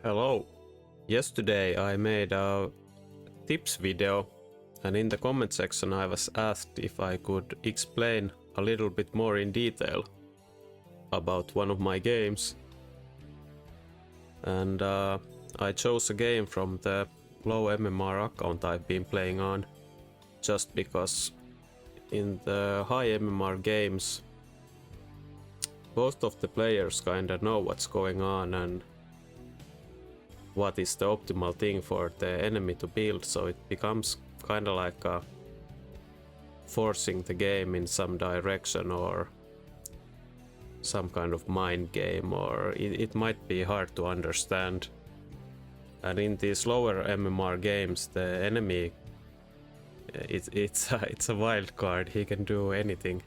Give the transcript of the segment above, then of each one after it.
Hello. Yesterday I made a tips video, and in the comment section I was asked if I could explain a little bit more in detail about one of my games. And I chose a game from the low MMR account I've been playing on, just because in the high MMR games most of the players kinda know what's going on and what is the optimal thing for the enemy to build, so it becomes kinda like forcing the game in some direction or some kind of mind game, or it might be hard to understand. And in these lower MMR games the enemy, it's a wild card. He can do anything.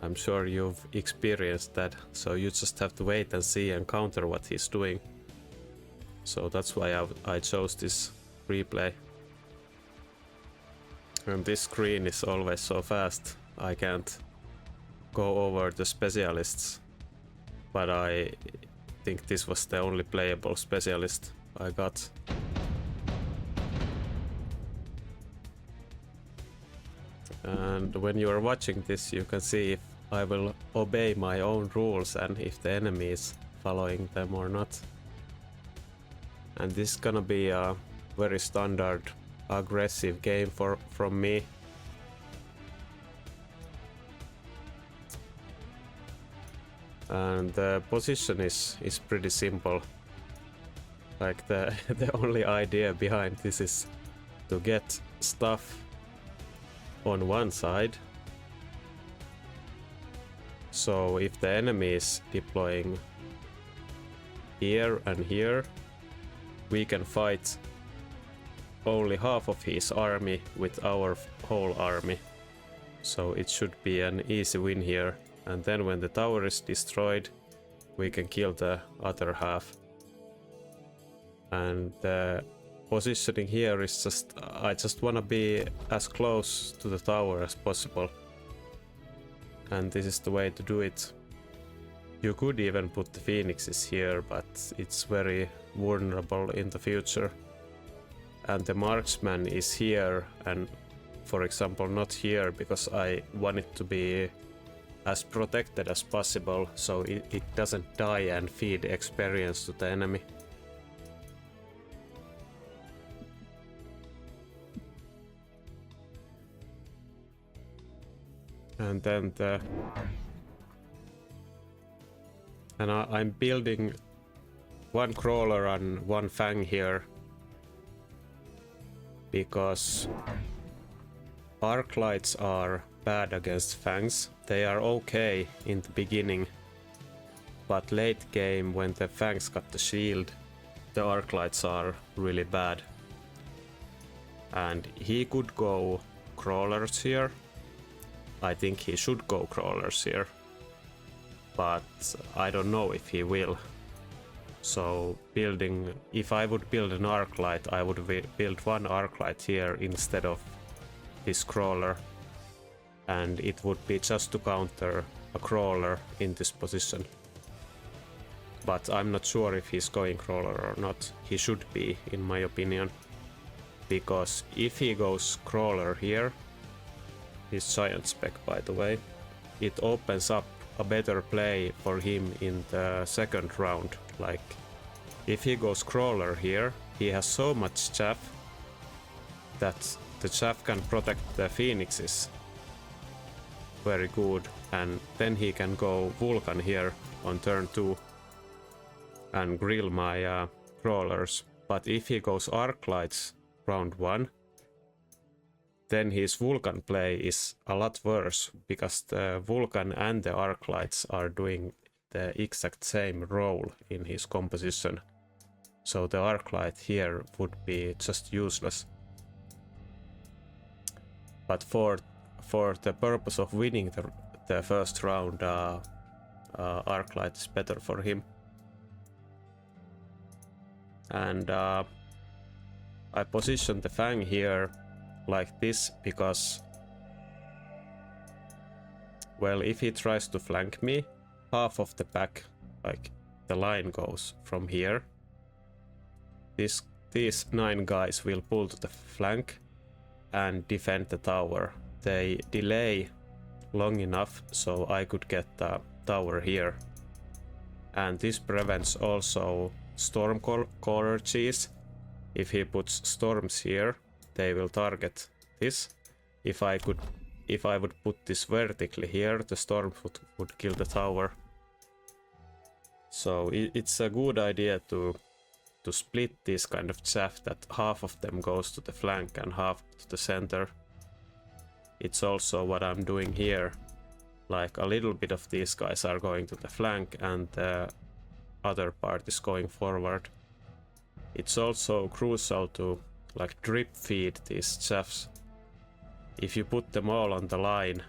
I'm sure you've experienced that, so you just have to wait and see and counter what he's doing. So that's why I chose this replay. And this screen is always so fast, I can't go over the specialists. But I think this was the only playable specialist I got. And when you are watching this, you can see if I will obey my own rules and if the enemy is following them or not. And this is gonna be a very standard aggressive game from me. And the position is pretty simple. Like the only idea behind this is to get stuff on one side. So if the enemy is deploying here and here, we can fight only half of his army with our whole army. So it should be an easy win here. And then when the tower is destroyed, we can kill the other half. And the positioning here is just, I just want to be as close to the tower as possible. And this is the way to do it. You could even put the phoenixes here, but it's very vulnerable in the future. And the marksman is here and, for example, not here, because I want it to be as protected as possible so it doesn't die and feed experience to the enemy. And then I'm building one crawler and one fang here because arc lights are bad against fangs. They are okay in the beginning, but late game when the fangs got the shield, the arc lights are really bad. And he could go crawlers here. I think he should go crawlers here, but I don't know if he will. So if I would build an arc light, I would build one arc light here instead of this crawler, and it would be just to counter a crawler in this position. But I'm not sure if he's going crawler or not. He should be, in my opinion, because if he goes crawler here, his giant spec by the way, it opens up a better play for him in the second round. Like, if he goes crawler here, he has so much chaff that the chaff can protect the phoenixes very good, and then he can go Vulcan here on turn 2 and grill my crawlers. But if he goes arc lights round 1, then his Vulcan play is a lot worse, because the Vulcan and the arc lights are doing the exact same role in his composition. So the arc light here would be just useless. But for the purpose of winning the first round, arc light is better for him. And I positioned the fang here like this because, well, if he tries to flank me, half of the pack, like the line goes from here These 9 guys will pull to the flank and defend the tower. They delay long enough so I could get the tower here. And this prevents also storm caller cheese. If he puts storms here, they will target this. If I would put this vertically here, the storm would kill the tower. So it's a good idea to split this kind of chaff, that half of them goes to the flank and half to the center. It's also what I'm doing here. Like a little bit of these guys are going to the flank and the other part is going forward. It's also crucial to like drip feed these chaffs. If you put them all on the line,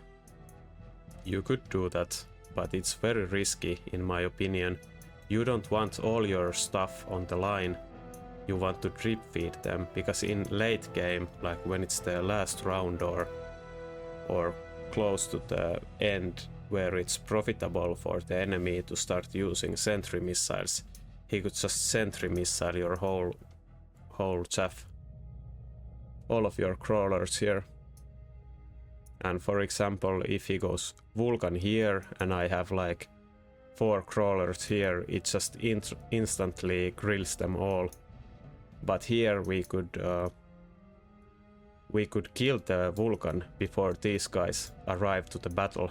you could do that, but it's very risky in my opinion. You don't want all your stuff on the line. You want to drip feed them, because in late game, like when it's the last round or close to the end where it's profitable for the enemy to start using sentry missiles, he could just sentry missile your whole chaff, all of your crawlers here. And for example, if he goes Vulcan here and I have like 4 crawlers here, it just instantly grills them all. But here we could kill the Vulcan before these guys arrive to the battle,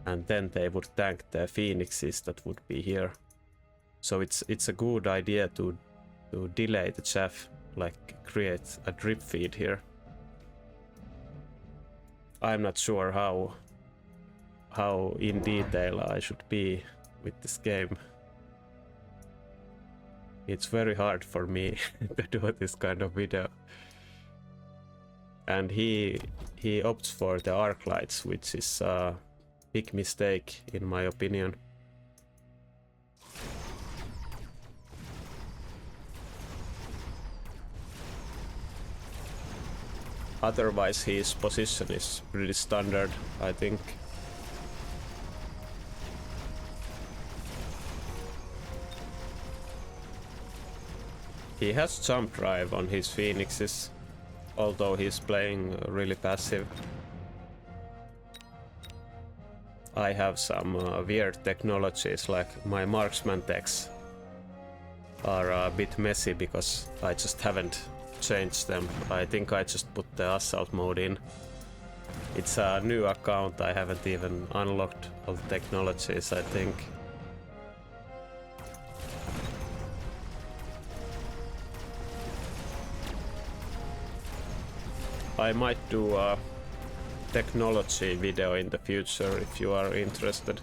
and then they would tank the phoenixes that would be here. So it's a good idea to delay the chaff, like create a drip feed here. I'm not sure how in detail I should be with this game. It's very hard for me to do this kind of video. And he opts for the arc lights, which is a big mistake in my opinion. Otherwise his position is pretty standard, I think. He has jump drive on his phoenixes, although he's playing really passive. I have some weird technologies, like my marksman techs are a bit messy because I just haven't changed them. I think I just put the assault mode in. It's a new account, I haven't even unlocked all the technologies, I think. I might do a technology video in the future if you are interested.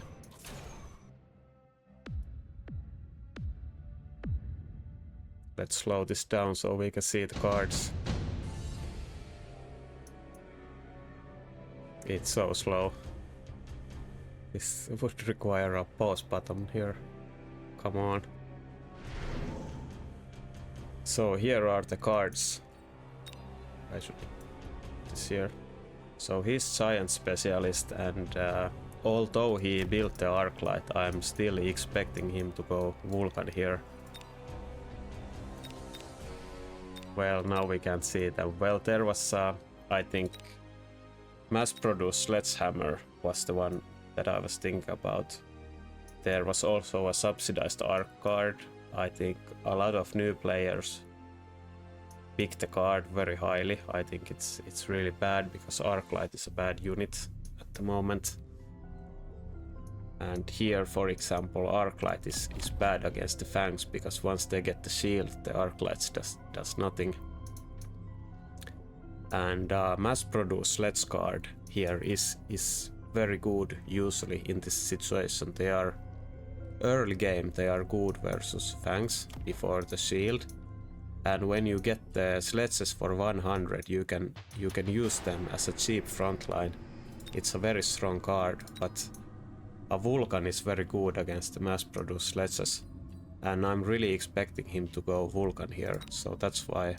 Let's slow this down so we can see the cards. It's so slow. This would require a pause button here. Come on. So here are the cards. I should put this here. So he's giant specialist, and although he built the arc light, I'm still expecting him to go Vulcan here. Well, now we can't see them. Well, there was, I think, mass-produced sledgehammer was the one that I was thinking about. There was also a subsidized arc card. I think a lot of new players pick the card very highly. I think it's really bad because Arclight is a bad unit at the moment. And here, for example, Arclight is bad against the Fangs because once they get the shield, the Arclight does nothing. And mass-produced sledge card here is very good usually in this situation. They are early game, they are good versus Fangs before the shield. And when you get the sledges for 100, you can use them as a cheap frontline. It's a very strong card, but a Vulcan is very good against the mass-produced sledges. And I'm really expecting him to go Vulcan here, so that's why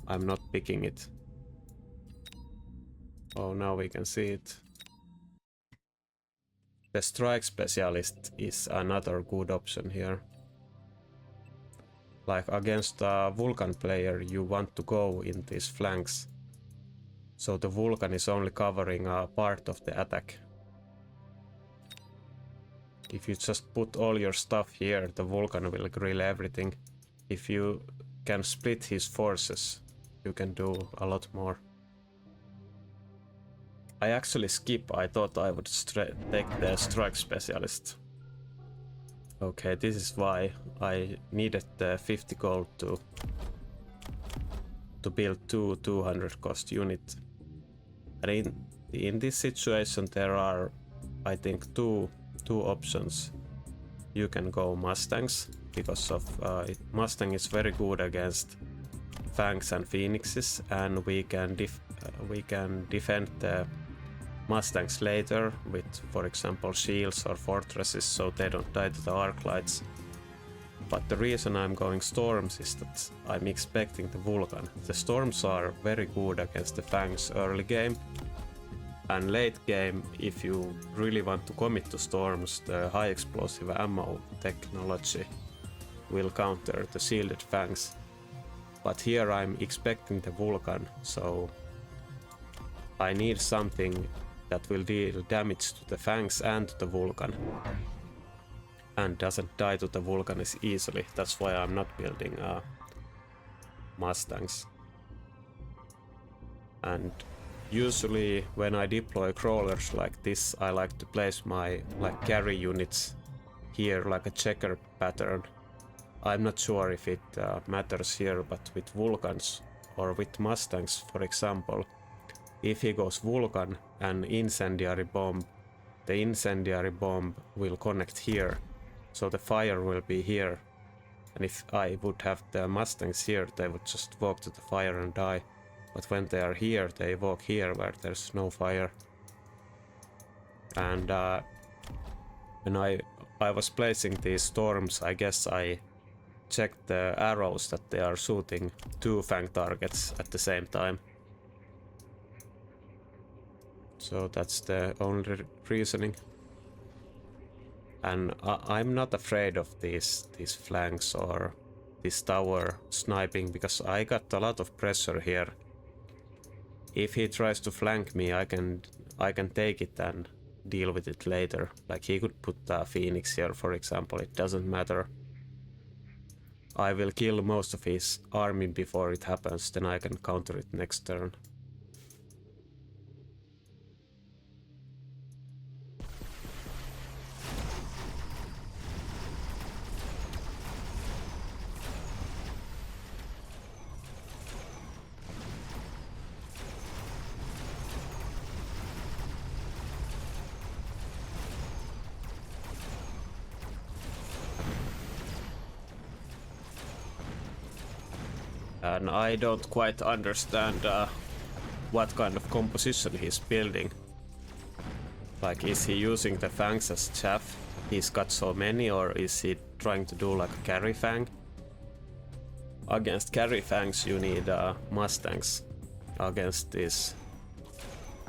I'm not picking it. Oh, now we can see it. The strike specialist is another good option here. Like against a Vulcan player, you want to go in these flanks. So the Vulcan is only covering a part of the attack. If you just put all your stuff here, the Vulcan will grill everything. If you can split his forces, you can do a lot more. I actually skip. I thought I would take the strike specialist. Okay, this is why I needed the 50 gold to build two 200 cost unit. And in this situation there are, I think, two options. You can go Mustangs because of Mustang is very good against Fangs and Phoenixes, and we can defend the Mustangs later with, for example, shields or fortresses, so they don't die to the arc lights. But the reason I'm going Storms is that I'm expecting the Vulcan. The Storms are very good against the Fangs early game, and late game, if you really want to commit to Storms, the high explosive ammo technology will counter the shielded Fangs. But here I'm expecting the Vulcan, so I need something that will deal damage to the Fangs and to the Vulcan, and doesn't die to the Vulcan as easily. That's why I'm not building Mustangs. And usually when I deploy crawlers like this, I like to place my carry units here like a checker pattern. I'm not sure if it matters here, but with Vulcans or with Mustangs, for example, if he goes Vulcan and incendiary bomb, the incendiary bomb will connect here, so the fire will be here. And if I would have the Mustangs here, they would just walk to the fire and die. But when they are here, they walk here where there's no fire. And when I was placing these storms, I guess I checked the arrows that they are shooting two Fang targets at the same time. So that's the only reasoning. And I'm not afraid of these flanks or this tower sniping, because I got a lot of pressure here. If he tries to flank me, I can take it and deal with it later. Like he could put a Phoenix here, for example, it doesn't matter. I will kill most of his army before it happens, then I can counter it next turn. And I don't quite understand what kind of composition he's building. Like, is he using the Fangs as chaff? He's got so many, or is he trying to do like a carry Fang? Against carry Fangs you need Mustangs. Against these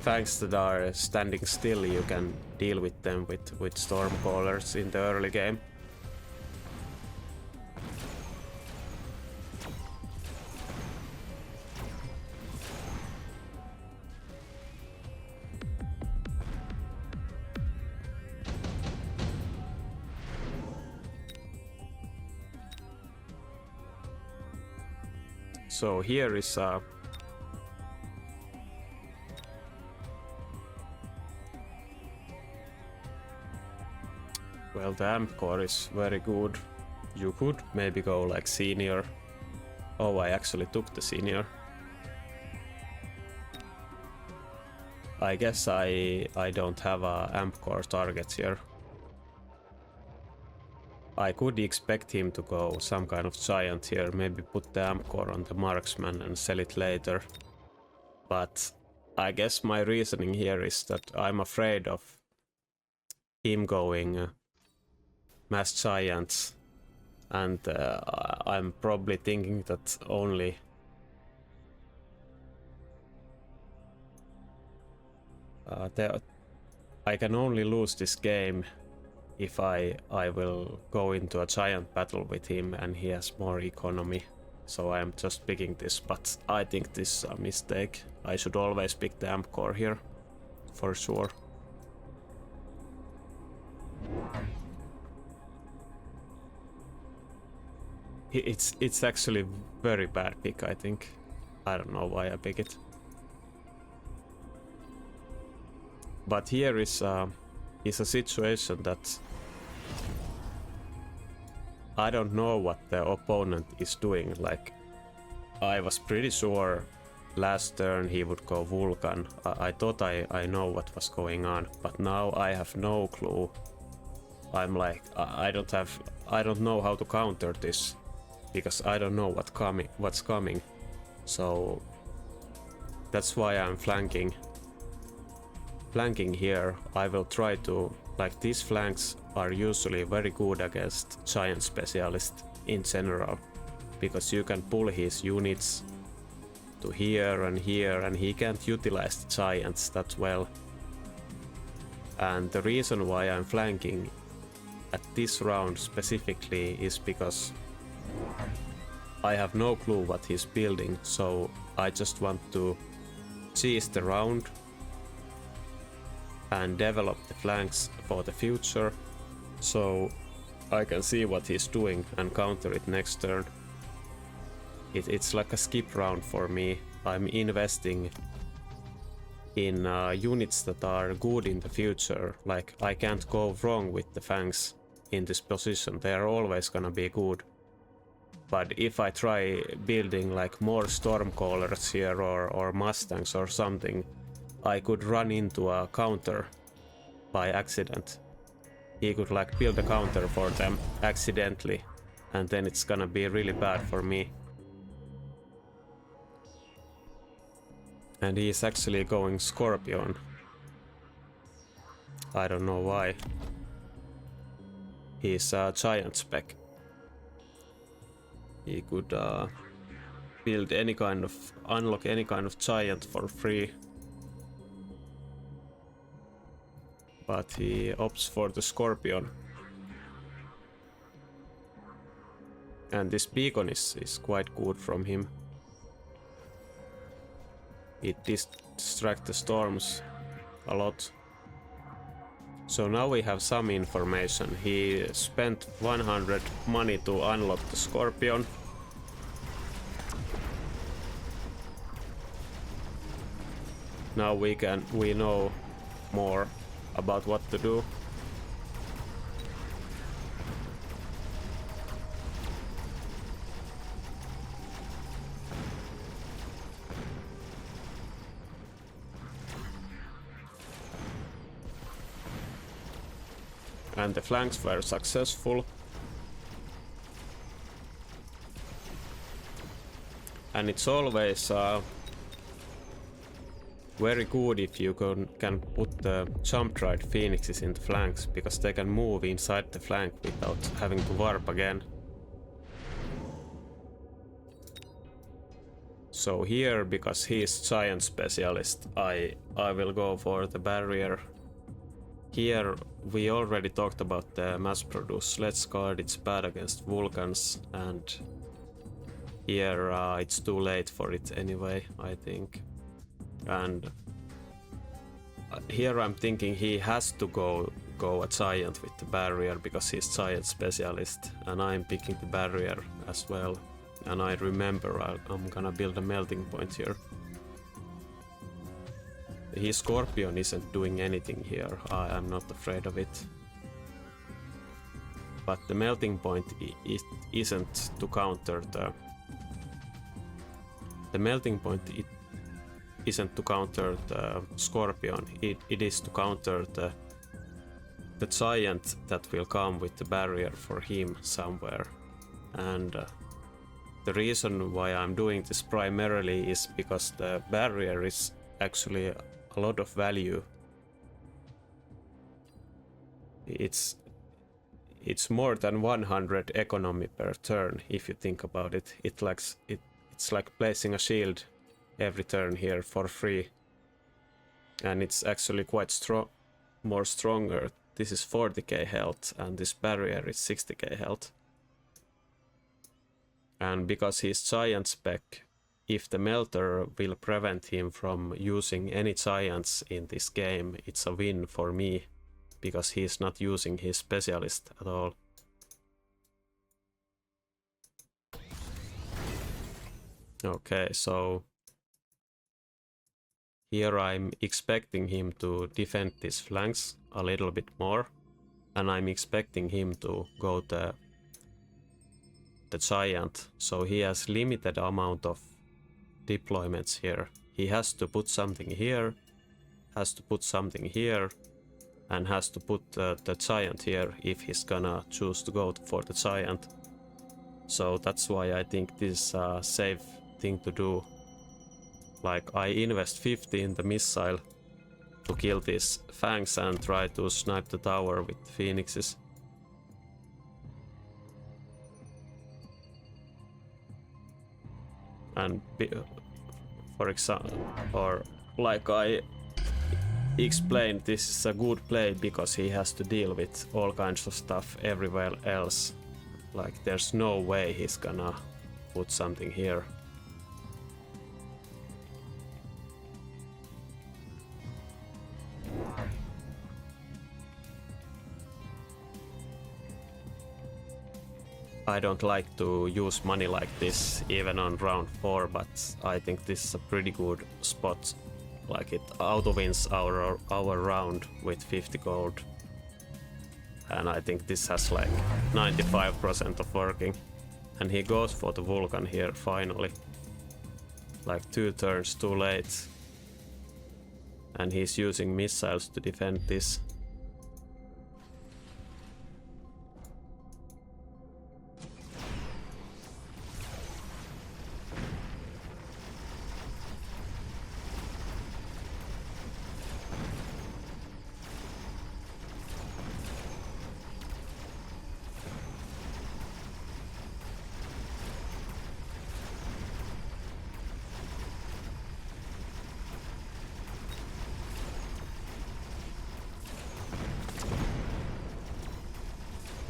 Fangs that are standing still, you can deal with them with Stormcallers in the early game. So here is well, the amp core is very good. You could maybe go like senior. Oh, I actually took the senior. I guess I don't have a amp core target here. I could expect him to go some kind of giant here, maybe put the amp core on the marksman and sell it later. But I guess my reasoning here is that I'm afraid of him going mass giants, and I'm probably thinking that only I can only lose this game if I will go into a giant battle with him and he has more economy. So I'm just picking this, but I think this is a mistake. I should always pick the amp core here, for sure. It's actually very bad pick, I think. I don't know why I pick it. But here is a situation that I don't know what the opponent is doing. Like, I was pretty sure last turn he would go Vulcan. I thought I know what was going on, but now I have no clue. I'm like, I don't know how to counter this because I don't know what's coming. So that's why I'm flanking here. I will try to, like, these flanks are usually very good against giant specialist in general, because you can pull his units to here, and he can't utilize the giants that well. And the reason why I'm flanking at this round specifically is because I have no clue what he's building, so I just want to seize the round and develop the flanks for the future, so I can see what he's doing and counter it next turn. It's like a skip round for me. I'm investing in units that are good in the future. Like, I can't go wrong with the fangs in this position. They are always gonna be good. But if I try building like more Stormcallers here or Mustangs or something, I could run into a counter by accident. He could like build a counter for them accidentally, and then it's gonna be really bad for me. And he's actually going Scorpion. I don't know why. He's a giant spec. He could build any kind of, unlock any kind of giant for free. But he opts for the Scorpion. And this beacon is quite good from him. It distracts the storms a lot. So now we have some information. He spent 100 money to unlock the Scorpion. Now we know more about what to do. And the flanks were successful. And it's always very good if you can put the jump-ride phoenixes in the flanks, because they can move inside the flank without having to warp again. So here, because he's giant specialist, I will go for the barrier. Here we already talked about the mass-produced sledge guard. It's bad against Vulcans, and here it's too late for it anyway, I think. And here I'm thinking he has to go a giant with the barrier because he's giant specialist, and I'm picking the barrier as well. And I remember I'm gonna build a melting point here. His Scorpion isn't doing anything here. I'm not afraid of it. But the melting point isn't to counter the melting point. It isn't to counter the Scorpion. It is to counter the giant that will come with the barrier for him somewhere. And the reason why I'm doing this primarily is because the barrier is actually a lot of value. It's more than 100 economy per turn if you think about it. It's like placing a shield every turn here for free, and it's actually quite more stronger this is 40k health and this barrier is 60k health. And because he's giant spec, if the melter will prevent him from using any giants in this game, it's a win for me, because he's not using his specialist at all. Okay, so here I'm expecting him to defend these flanks a little bit more, and I'm expecting him to go the giant, so he has limited amount of deployments here. He has to put something here, has to put something here, and has to put the giant here if he's gonna choose to go for the giant. So that's why I think this is a safe thing to do. Like, I invest 50 in the missile to kill these fangs and try to snipe the tower with phoenixes. And for example, or like I explained, this is a good play because he has to deal with all kinds of stuff everywhere else. Like, there's no way he's gonna put something here. I don't like to use money like this even on round 4, but I think this is a pretty good spot. Like, it auto-wins our round with 50 gold. And I think this has like 95% of working. And he goes for the Vulcan here finally. Like 2 turns too late. And he's using missiles to defend this.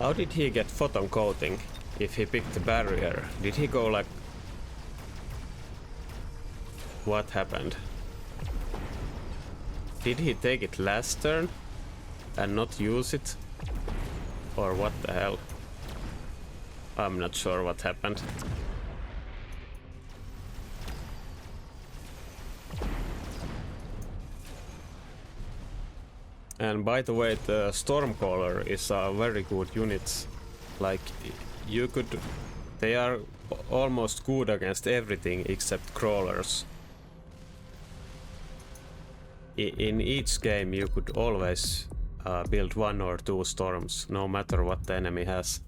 How did he get photon coating if he picked the barrier? Did he go like... What happened? Did he take it last turn and not use it? Or what the hell? I'm not sure what happened. And by the way, the Stormcaller is a very good unit. Like, you could... They are almost good against everything except crawlers. In each game you could always build 1 or 2 storms, no matter what the enemy has.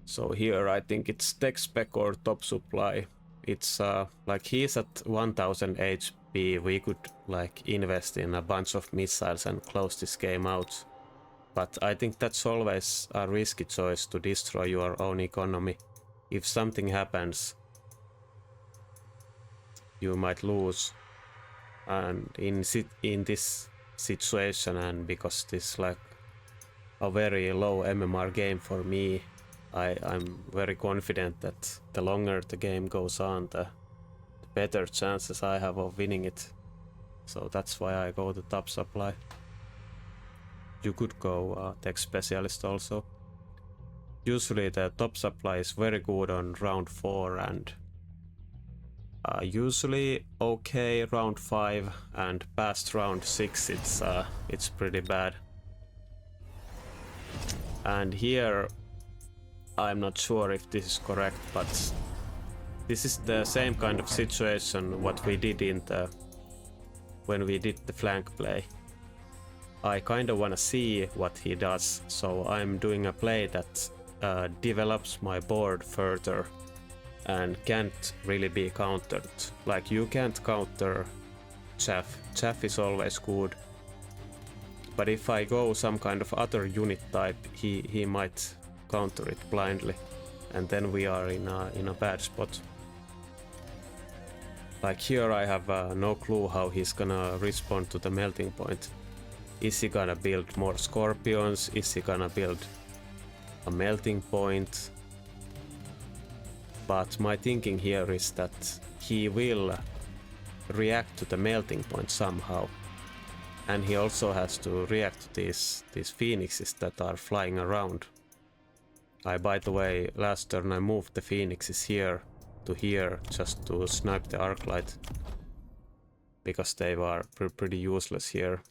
So here I think it's tech spec or top supply. It's like he's at 1000 HP, we could like invest in a bunch of missiles and close this game out. But I think that's always a risky choice to destroy your own economy. If something happens, you might lose. And in this situation, and because this is like a very low MMR game for me, I'm very confident that the longer the game goes on, the better chances I have of winning it. So that's why I go to top supply. You could go tech specialist also. Usually the top supply is very good on round 4 and usually okay round 5, and past round 6 it's pretty bad. And here I'm not sure if this is correct, but this is the same kind of situation what we did when we did the flank play. I kind of want to see what he does, so I'm doing a play that develops my board further and can't really be countered. Like, you can't counter chaff. Chaff is always good. But if I go some kind of other unit type, he might counter it blindly, and then we are in a bad spot. Like here I have no clue how he's gonna respond to the melting point. Is he gonna build more scorpions? Is he gonna build a melting point? But my thinking here is that he will react to the melting point somehow. And he also has to react to these phoenixes that are flying around. By the way, last turn I moved the phoenixes here to here just to snipe the arclight. Because they were pretty useless here.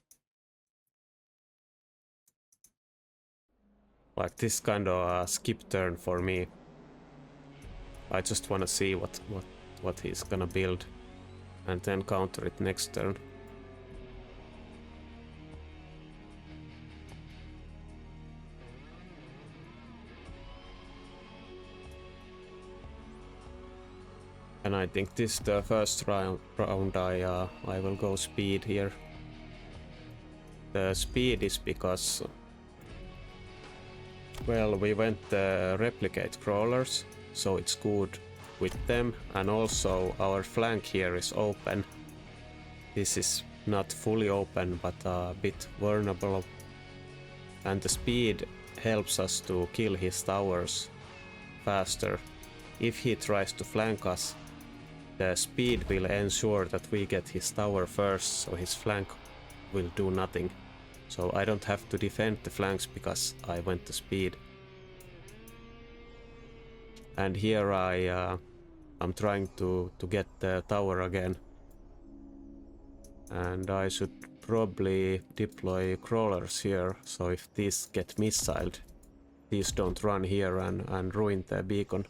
Like this kind of a skip turn for me. I just wanna see what he's gonna build. And then counter it next turn. And I think this the first round I will go speed here. The speed is because, well, we went replicate crawlers, so it's good with them, and also our flank here is open. This is not fully open, but a bit vulnerable, and the speed helps us to kill his towers faster. If he tries to flank us, the speed will ensure that we get his tower first, so his flank will do nothing. So I don't have to defend the flanks because I went to speed. And here I'm trying to get the tower again. And I should probably deploy crawlers here, so if these get missiled, these don't run here and ruin the beacon.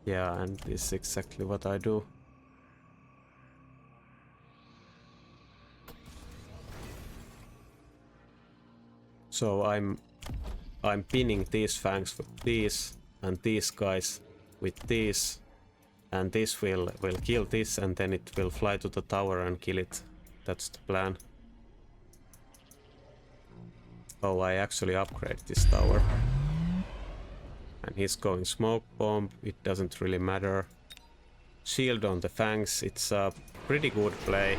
Yeah, and this is exactly what I do. So I'm pinning these fangs with these, and these guys with these, and this will kill this, and then it will fly to the tower and kill it. That's the plan. Oh, I actually upgrade this tower. And he's going smoke bomb, it doesn't really matter. Shield on the fangs, it's a pretty good play,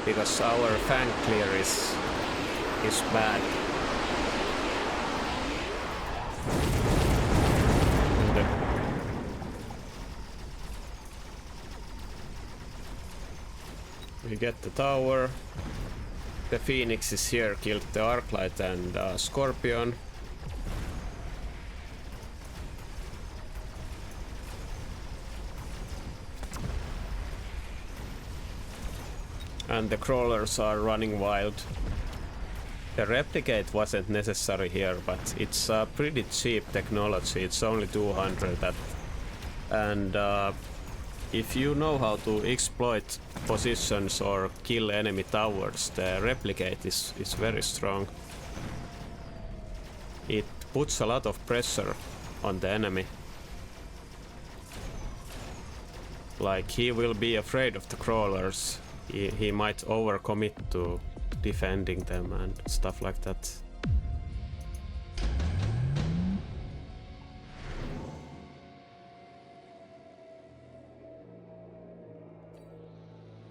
because our fang clear is bad. We get the tower. The phoenix is here, killed the arclight and scorpion. And the crawlers are running wild. The replicate wasn't necessary here, but it's a pretty cheap technology. It's only 200 and if you know how to exploit positions or kill enemy towers, the replicate is very strong. It puts a lot of pressure on the enemy. Like, he will be afraid of the crawlers. He might overcommit to defending them and stuff like that.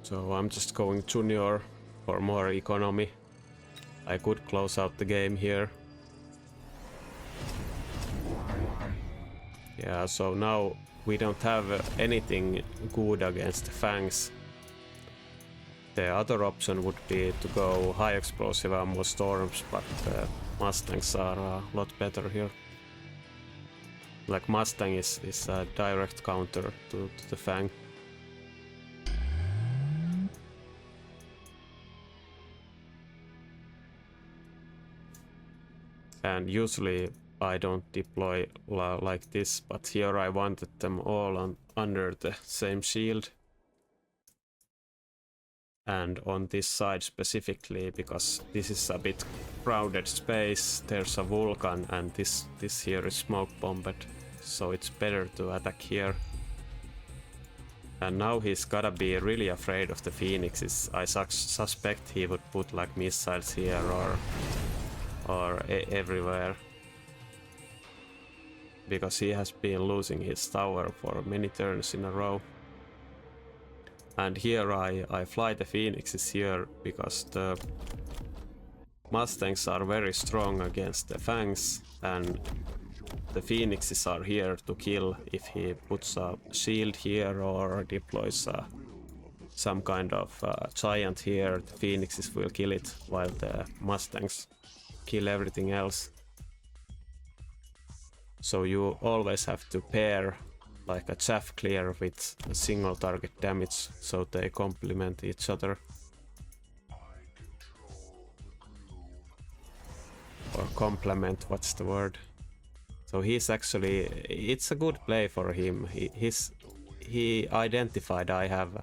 So I'm just going junior for more economy. I could close out the game here. Yeah, so now we don't have anything good against the fangs. The other option would be to go high explosive ammo storms, but Mustangs are a lot better here. Like, Mustang is a direct counter to the fang. And usually I don't deploy like this, but here I wanted them all under the same shield. And on this side specifically, because this is a bit crowded space, there's a Vulcan and this here is smoke bombed, so it's better to attack here. And now he's gotta be really afraid of the phoenixes. I suspect he would put like missiles here or everywhere, because he has been losing his tower for many turns in a row. And here I fly the phoenixes here because the mustangs are very strong against the fangs, and the phoenixes are here to kill if he puts a shield here or deploys some kind of giant here. The phoenixes will kill it while the mustangs kill everything else. So you always have to pair like a chaff clear with a single target damage, so they complement each other. Or complement, what's the word? So he's actually, it's a good play for him. He identified I have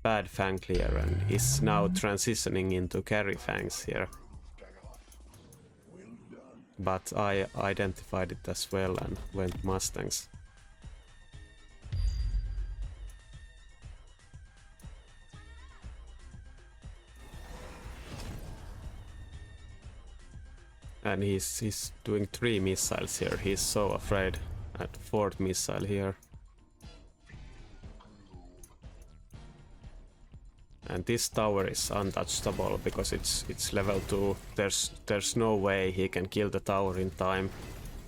bad fang clear and is now transitioning into carry fangs here. But I identified it as well and went mustangs. And he's doing 3 missiles here. He's so afraid at 4th missile here. And this tower is untouchable because it's level 2. There's no way he can kill the tower in time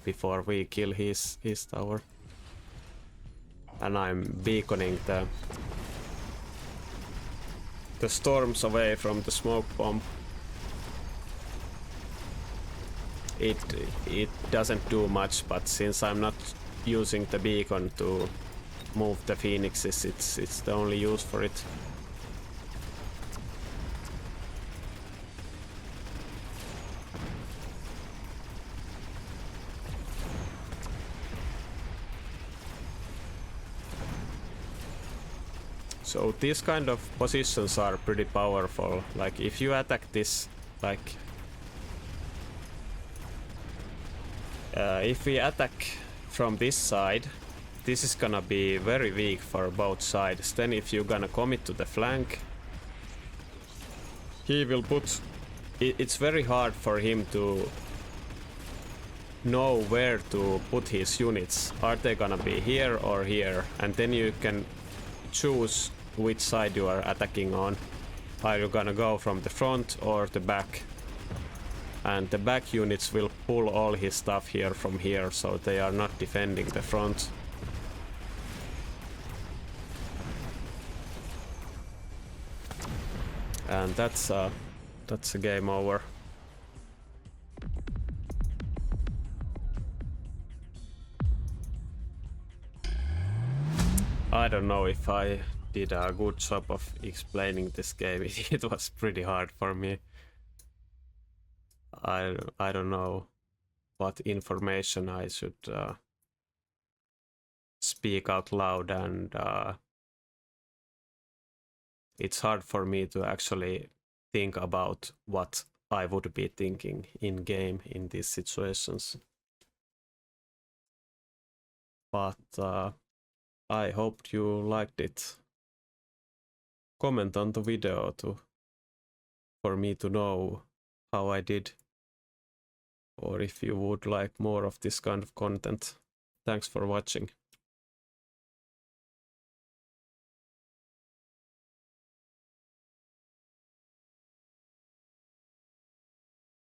before we kill his tower. And I'm beaconing the storms away from the smoke bomb. It doesn't do much, but since I'm not using the beacon to move the phoenixes, it's the only use for it. So these kind of positions are pretty powerful. Like if you attack this, like if we attack from this side, this is gonna be very weak for both sides. Then if you're gonna commit to the flank, he will put... It's very hard for him to know where to put his units. Are they gonna be here or here? And then you can choose which side you are attacking on. Are you gonna go from the front or the back? And the back units will pull all his stuff here from here, so they are not defending the front. And that's a game over. I don't know if I did a good job of explaining this game. It was pretty hard for me. I don't know what information I should speak out loud, and it's hard for me to actually think about what I would be thinking in game in these situations. But I hoped you liked it. Comment on the video for me to know how I did, or if you would like more of this kind of content. Thanks for watching.